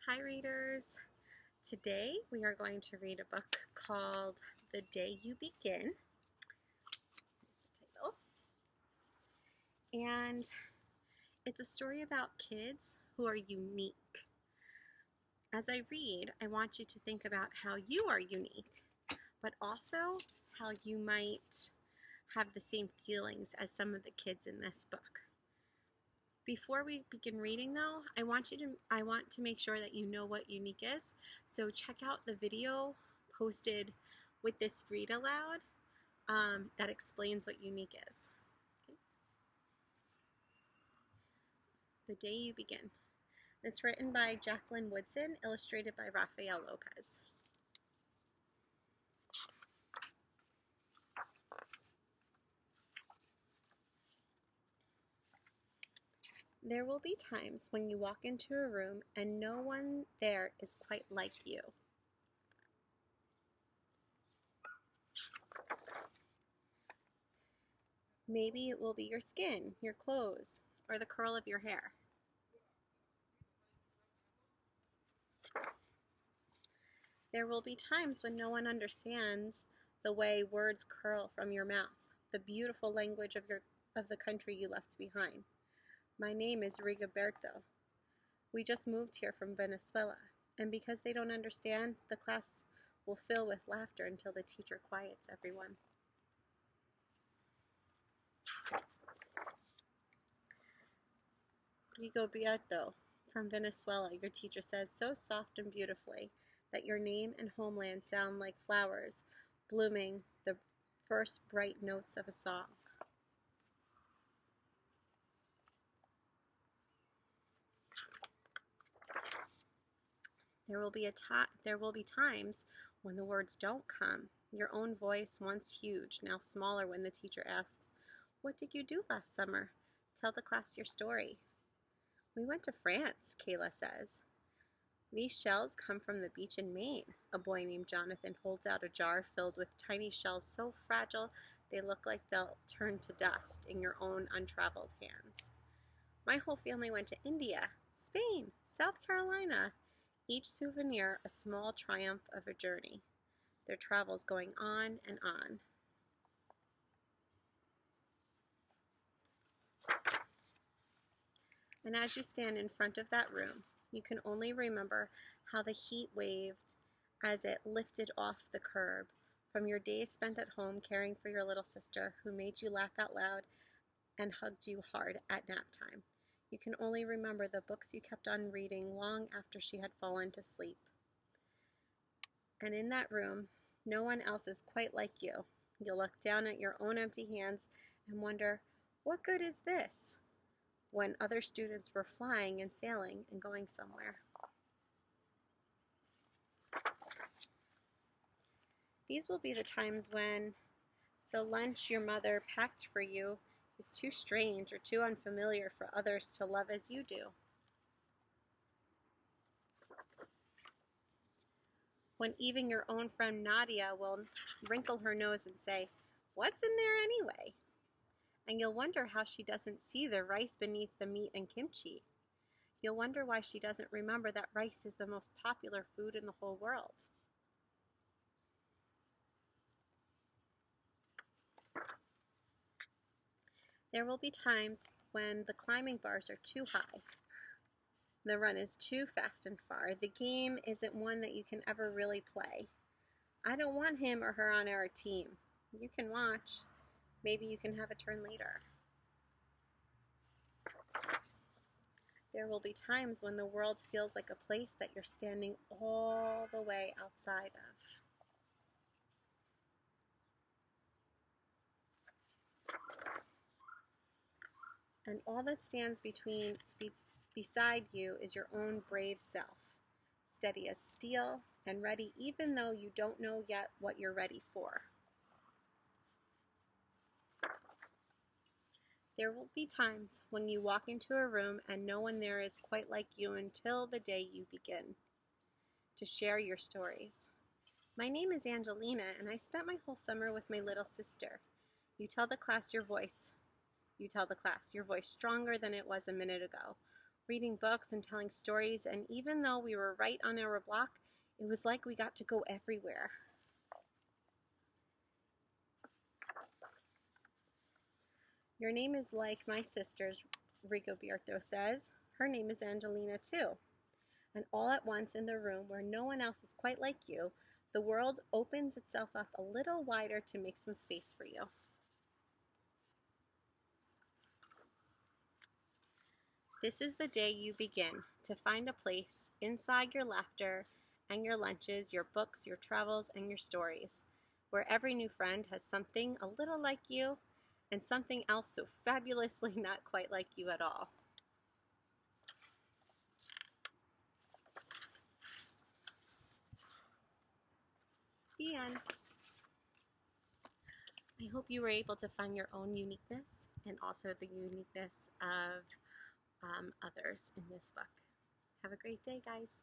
Hi readers! Today we are going to read a book called The Day You Begin. Here's the title. And it's a story about kids who are unique. As I read, I want you to think about how you are unique, but also how you might have the same feelings as some of the kids in this book. Before we begin reading though, I want to make sure that you know what unique is. So check out the video posted with this read aloud that explains what unique is. Okay. The Day You Begin. It's written by Jacqueline Woodson, illustrated by Rafael Lopez. There will be times when you walk into a room and no one there is quite like you. Maybe it will be your skin, your clothes, or the curl of your hair. There will be times when no one understands the way words curl from your mouth, the beautiful language of the country you left behind. My name is Rigoberto. We just moved here from Venezuela, and because they don't understand, the class will fill with laughter until the teacher quiets everyone. Rigoberto, from Venezuela, your teacher says so soft and beautifully that your name and homeland sound like flowers blooming the first bright notes of a song. There will be times when the words don't come. Your own voice, once huge, now smaller when the teacher asks, "What did you do last summer? Tell the class your story." "We went to France," Kayla says. "These shells come from the beach in Maine." A boy named Jonathan holds out a jar filled with tiny shells so fragile they look like they'll turn to dust in your own untraveled hands. "My whole family went to India, Spain, South Carolina." Each souvenir a small triumph of a journey, their travels going on and on. And as you stand in front of that room, you can only remember how the heat waved as it lifted off the curb from your days spent at home caring for your little sister who made you laugh out loud and hugged you hard at nap time. You can only remember the books you kept on reading long after she had fallen to sleep. And in that room, no one else is quite like you. You'll look down at your own empty hands and wonder, what good is this? When other students were flying and sailing and going somewhere. These will be the times when the lunch your mother packed for you is too strange or too unfamiliar for others to love as you do. When even your own friend Nadia will wrinkle her nose and say, "What's in there anyway?" And you'll wonder how she doesn't see the rice beneath the meat and kimchi. You'll wonder why she doesn't remember that rice is the most popular food in the whole world. There will be times when the climbing bars are too high. The run is too fast and far. The game isn't one that you can ever really play. I don't want him or her on our team. You can watch. Maybe you can have a turn later. There will be times when the world feels like a place that you're standing all the way outside of. And all that stands beside you is your own brave self, steady as steel and ready even though you don't know yet what you're ready for. There will be times when you walk into a room and no one there is quite like you until the day you begin to share your stories. My name is Angelina, and I spent my whole summer with my little sister. You tell the class your voice. You tell the class your voice stronger than it was a minute ago. reading books and telling stories, and even though we were right on our block, it was like we got to go everywhere. Your name is like my sister's, Rigoberto says. Her name is Angelina too. And all at once in the room where no one else is quite like you, the world opens itself up a little wider to make some space for you. This is the day you begin to find a place inside your laughter and your lunches, your books, your travels, and your stories, where every new friend has something a little like you and something else so fabulously not quite like you at all. The end. I hope you were able to find your own uniqueness and also the uniqueness of others in this book. Have a great day, guys.